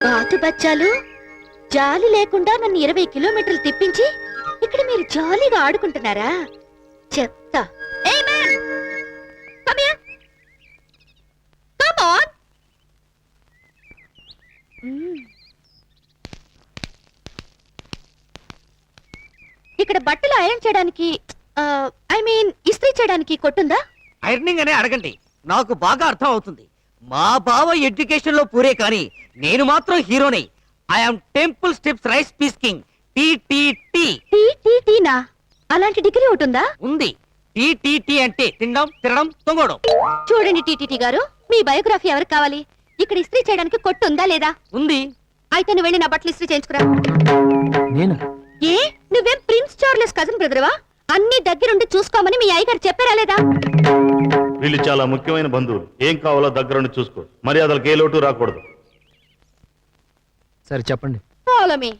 బాతు బచ్చాలు జాలి లేకుండా నన్ను 20 కిలోమీటర్లు తిప్పించి ఇక్కడ మీరు జాలీగా ఆడుకుంటున్నారా? చెప్తా. Hey man! Come here! Come on! ఇక్కడ బట్టలు ఐరన్ చేయడానికి ఇస్త్రీ చేయడానికి కొట్టుందా? ఐరనింగ్ అనే అడగండి, నాకు బాగా అర్థం అవుతుంది. మా బావ ఎడ్యుకేషన్ లో పూరే కానీ నేను మాత్రం హీరోని. ఐఎమ్ టెంపుల్ స్టెప్స్ రైస్ పీస్కింగ్ టీటీటీ. టీటీటీనా? అలాంటి డిగ్రీ ఒకటి ఉంది. టీటీటీ అంటే తినడం తినడం తొంగడం. చూడండి టీటీటీ గారు, మీ బయోగ్రఫీ ఎవరికి కావాలి? ఇక్కడ ఇస్త్రీ చేయడానికి కొట్టు ఉందా లేదా? ఉంది. అయితే నువ్వు వెళ్ళి నా బట్టలు ఇస్త్రీ చేయించుకురా. నేనా? ఏ నువ్వేం ప్రిన్స్ చార్లెస్ కజిన్ బ్రదర్వా? అన్ని దగ్గరుండి చూసుకోమని మీ అయ్యగారు చెప్పారా లేదా? వీళ్ళు చాలా ముఖ్యమైన బంధువులు. ఏం కావాలో దగ్గరుండి చూసుకో. మర్యాదలకు ఏ లోటు రాకూడదు. సరే చెప్పండి. Follow me.